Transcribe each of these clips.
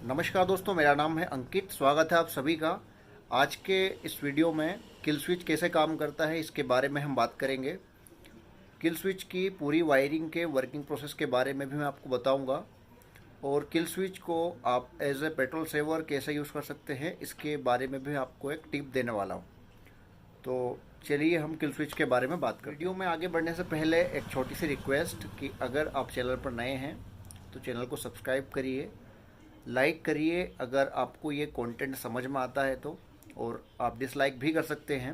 नमस्कार दोस्तों, मेरा नाम है अंकित। स्वागत है आप सभी का। आज के इस वीडियो में किल स्विच कैसे काम करता है इसके बारे में हम बात करेंगे। किल स्विच की पूरी वायरिंग के वर्किंग प्रोसेस के बारे में भी मैं आपको बताऊंगा, और किल स्विच को आप एज ए पेट्रोल सेवर कैसे यूज़ कर सकते हैं इसके बारे में भी आपको एक टिप देने वाला हूँ। तो चलिए हम किल स्विच के बारे में बात करें। वीडियो में आगे बढ़ने से पहले एक छोटी सी रिक्वेस्ट कि अगर आप चैनल पर नए हैं तो चैनल को सब्सक्राइब करिए, लाइक करिए अगर आपको ये कंटेंट समझ में आता है तो, और आप डिसलाइक भी कर सकते हैं,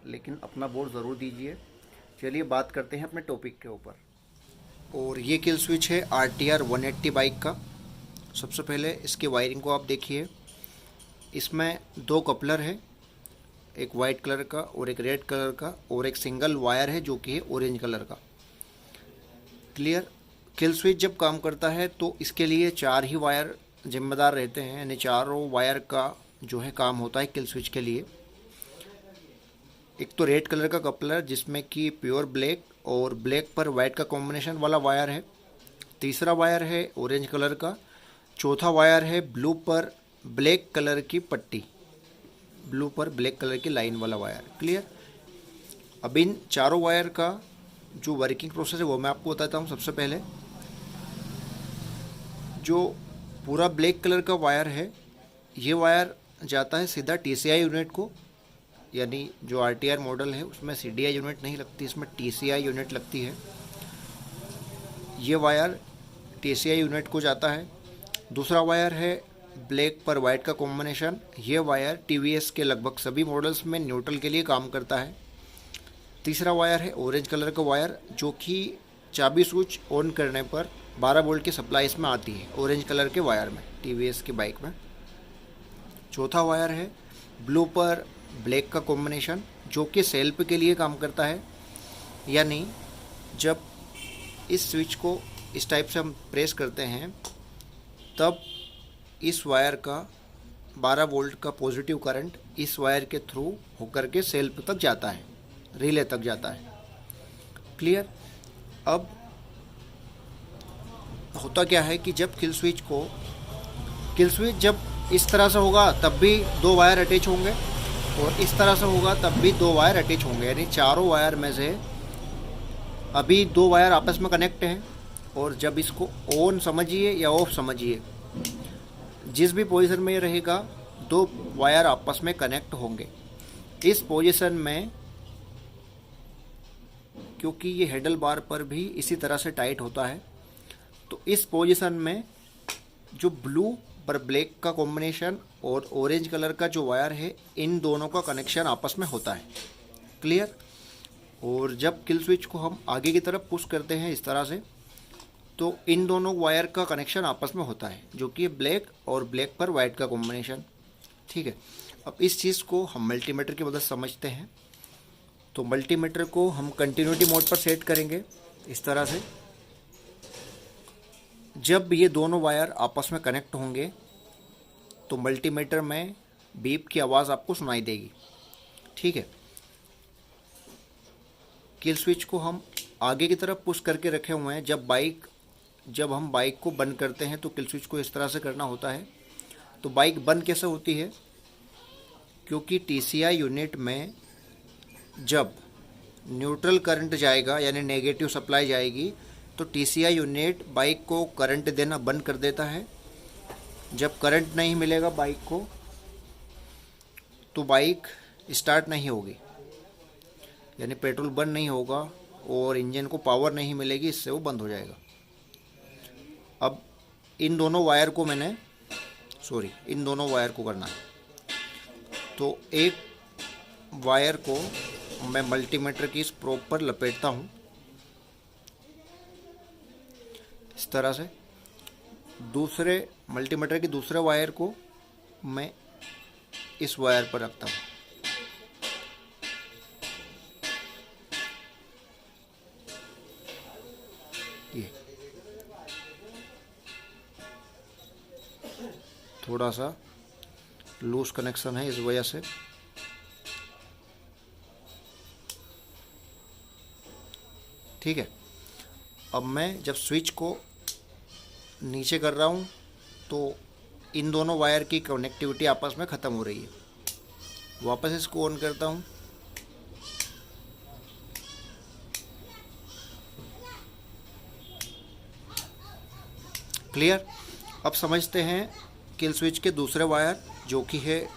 लेकिन अपना वोट ज़रूर दीजिए। चलिए बात करते हैं अपने टॉपिक के ऊपर। और ये किल स्विच है RTR 180 बाइक का। सबसे पहले इसके वायरिंग को आप देखिए। इसमें दो कपलर है, एक वाइट कलर का और एक रेड कलर का, और एक सिंगल वायर है जो कि है ऑरेंज कलर का। क्लियर। किल स्विच जब काम करता है तो इसके लिए 4 ही वायर जिम्मेदार रहते हैं, यानी चारों वायर का जो है काम होता है किल स्विच के लिए। एक तो रेड कलर का कपलर जिसमें कि प्योर ब्लैक और ब्लैक पर वाइट का कॉम्बिनेशन वाला वायर है। तीसरा वायर है ऑरेंज कलर का। चौथा वायर है ब्लू पर ब्लैक कलर की पट्टी, ब्लू पर ब्लैक कलर की लाइन वाला वायर। क्लियर। अब इन चारों वायर का जो वर्किंग प्रोसेस है वो मैं आपको बताता हूँ। सबसे पहले जो पूरा ब्लैक कलर का वायर है, ये वायर जाता है सीधा TCI यूनिट को, यानी जो RTR मॉडल है उसमें CDI यूनिट नहीं लगती, इसमें TCI यूनिट लगती है। ये वायर TCI यूनिट को जाता है। दूसरा वायर है ब्लैक पर वाइट का कॉम्बिनेशन। ये वायर TVS के लगभग सभी मॉडल्स में न्यूट्रल के लिए काम करता है। तीसरा वायर है ऑरेंज कलर का वायर, जो कि चाबी स्विच ऑन करने पर 12 वोल्ट की सप्लाई इसमें आती है, ऑरेंज कलर के वायर में, TVS की बाइक में। चौथा वायर है ब्लू पर ब्लैक का कॉम्बिनेशन, जो कि सेल्फ के लिए काम करता है, यानी जब इस स्विच को इस टाइप से हम प्रेस करते हैं तब इस वायर का 12 वोल्ट का पॉजिटिव करंट इस वायर के थ्रू होकर के सेल्फ तक जाता है, रिले तक जाता है। क्लियर। अब होता क्या है कि जब किल स्विच जब इस तरह से होगा तब भी 2 वायर अटैच होंगे, और इस तरह से होगा तब भी 2 वायर अटैच होंगे, यानी चारों वायर में से अभी 2 वायर आपस में कनेक्ट हैं। और जब इसको ऑन समझिए या ऑफ समझिए, जिस भी पोजीशन में ये रहेगा 2 वायर आपस में कनेक्ट होंगे। इस पोजीशन में, क्योंकि ये हैंडल बार पर भी इसी तरह से टाइट होता है, तो इस पोजीशन में जो ब्लू पर ब्लैक का कॉम्बिनेशन और ऑरेंज कलर का जो वायर है, इन दोनों का कनेक्शन आपस में होता है। क्लियर। और जब किल स्विच को हम आगे की तरफ पुश करते हैं इस तरह से, तो इन दोनों वायर का कनेक्शन आपस में होता है, जो कि ब्लैक और ब्लैक पर वाइट का कॉम्बिनेशन। ठीक है। अब इस चीज़ को हम मल्टीमीटर की मदद से समझते हैं। तो मल्टीमीटर को हम कंटिन्यूटी मोड पर सेट करेंगे इस तरह से। जब ये दोनों वायर आपस में कनेक्ट होंगे तो मल्टीमीटर में बीप की आवाज़ आपको सुनाई देगी। ठीक है। किल स्विच को हम आगे की तरफ पुश करके रखे हुए हैं। जब हम बाइक को बंद करते हैं तो किल स्विच को इस तरह से करना होता है। तो बाइक बंद कैसे होती है? क्योंकि TCI यूनिट में जब न्यूट्रल करंट जाएगा, यानी नेगेटिव सप्लाई जाएगी, तो TCI यूनिट बाइक को करंट देना बंद कर देता है। जब करंट नहीं मिलेगा बाइक को तो बाइक स्टार्ट नहीं होगी, यानी पेट्रोल बंद नहीं होगा और इंजन को पावर नहीं मिलेगी, इससे वो बंद हो जाएगा। अब इन दोनों वायर को करना है। तो एक वायर को मैं मल्टीमीटर की इस प्रोब पर लपेटता हूँ इस तरह से। दूसरे मल्टीमीटर की दूसरे वायर को मैं इस वायर पर रखता हूँ। ये थोड़ा सा लूज कनेक्शन है, इस वजह से। ठीक है। अब मैं जब स्विच को नीचे कर रहा हूँ तो इन दोनों वायर की कनेक्टिविटी आपस में ख़त्म हो रही है। वापस इसको ऑन करता हूँ। क्लियर। अब समझते हैं किल स्विच के दूसरे वायर, जो कि है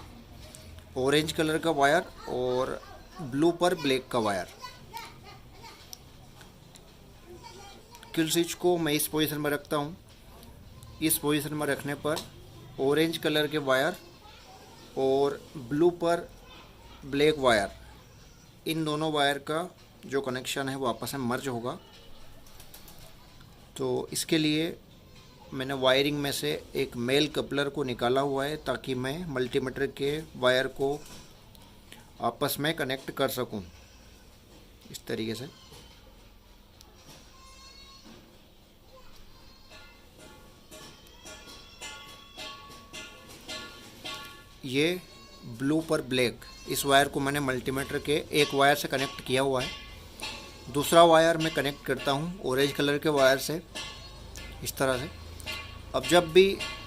ऑरेंज कलर का वायर और ब्लू पर ब्लैक का वायर। किल स्विच को मैं इस पोजीशन में रखता हूँ। इस पोजीशन में रखने पर ऑरेंज कलर के वायर और ब्लू पर ब्लैक वायर, इन दोनों वायर का जो कनेक्शन है वो आपस में मर्ज होगा। तो इसके लिए मैंने वायरिंग में से एक मेल कपलर को निकाला हुआ है, ताकि मैं मल्टीमीटर के वायर को आपस में कनेक्ट कर सकूं इस तरीके से। ये ब्लू पर ब्लैक, इस वायर को मैंने मल्टीमीटर के एक वायर से कनेक्ट किया हुआ है। दूसरा वायर मैं कनेक्ट करता हूँ ऑरेंज कलर के वायर से, इस तरह से।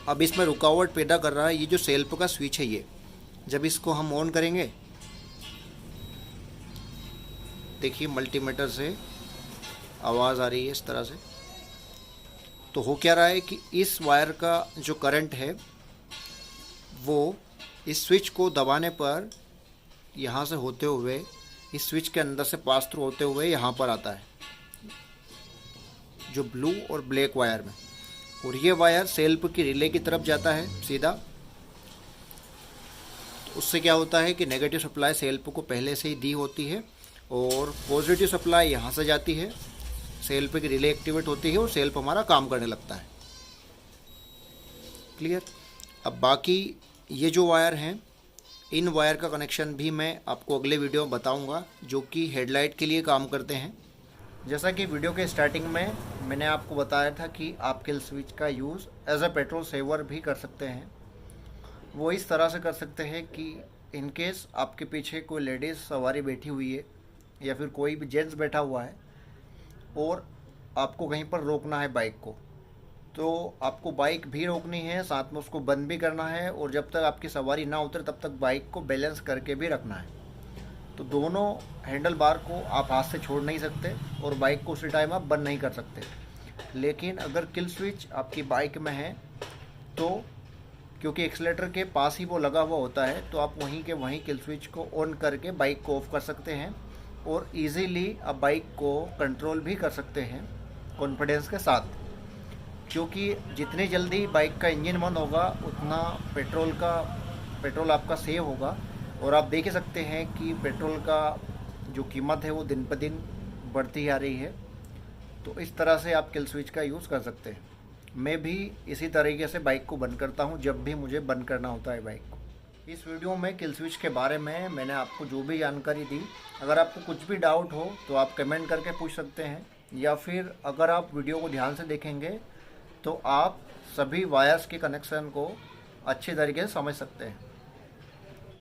अब इसमें रुकावट पैदा कर रहा है ये जो सेल्फ का स्विच है, ये जब इसको हम ऑन करेंगे, देखिए मल्टीमीटर से आवाज़ आ रही है इस तरह से। तो हो क्या रहा है कि इस वायर का जो करंट है वो इस स्विच को दबाने पर यहाँ से होते हुए इस स्विच के अंदर से पास थ्रू होते हुए यहाँ पर आता है, जो ब्लू और ब्लैक वायर में। और ये वायर सेल्फ की रिले की तरफ जाता है सीधा। तो उससे क्या होता है कि नेगेटिव सप्लाई सेल्फ को पहले से ही दी होती है और पॉजिटिव सप्लाई यहाँ से जाती है, सेल्फ की रिले एक्टिवेट होती है और सेल्फ हमारा काम करने लगता है। क्लियर। अब बाकी ये जो वायर हैं, इन वायर का कनेक्शन भी मैं आपको अगले वीडियो में बताऊंगा, जो कि हेडलाइट के लिए काम करते हैं। जैसा कि वीडियो के स्टार्टिंग में मैंने आपको बताया था कि आप किल स्विच का use as a petrol saver भी कर सकते हैं। वो इस तरह से कर सकते हैं कि इन केस आपके पीछे कोई लेडीज़ सवारी बैठी हुई है या फिर कोई भी जेंट्स बैठा हुआ है और आपको कहीं पर रोकना है बाइक को, तो आपको बाइक भी रोकनी है, साथ में उसको बंद भी करना है, और जब तक आपकी सवारी ना उतरे तब तक बाइक को बैलेंस करके भी रखना है। तो दोनों हैंडल बार को आप हाथ से छोड़ नहीं सकते और बाइक को उसी टाइम आप बंद नहीं कर सकते। लेकिन अगर किल स्विच आपकी बाइक में है तो क्योंकि एक्सीलेटर के पास ही वो लगा हुआ होता है, तो आप वहीं के वहीं किल स्विच को ऑन करके बाइक को ऑफ कर सकते हैं और इजीली आप बाइक को कंट्रोल भी कर सकते हैं कॉन्फिडेंस के साथ। क्योंकि जितनी जल्दी बाइक का इंजन बंद होगा उतना पेट्रोल आपका सेव होगा। और आप देख ही सकते हैं कि पेट्रोल का जो कीमत है वो दिन पर दिन बढ़ती आ रही है। तो इस तरह से आप किल स्विच का यूज़ कर सकते हैं। मैं भी इसी तरीके से बाइक को बंद करता हूं जब भी मुझे बंद करना होता है बाइक को। इस वीडियो में किल स्विच के बारे में मैंने आपको जो भी जानकारी दी, अगर आपको कुछ भी डाउट हो तो आप कमेंट करके पूछ सकते हैं, या फिर अगर आप वीडियो को ध्यान से देखेंगे तो आप सभी वायर्स के कनेक्शन को अच्छे तरीके से समझ सकते हैं।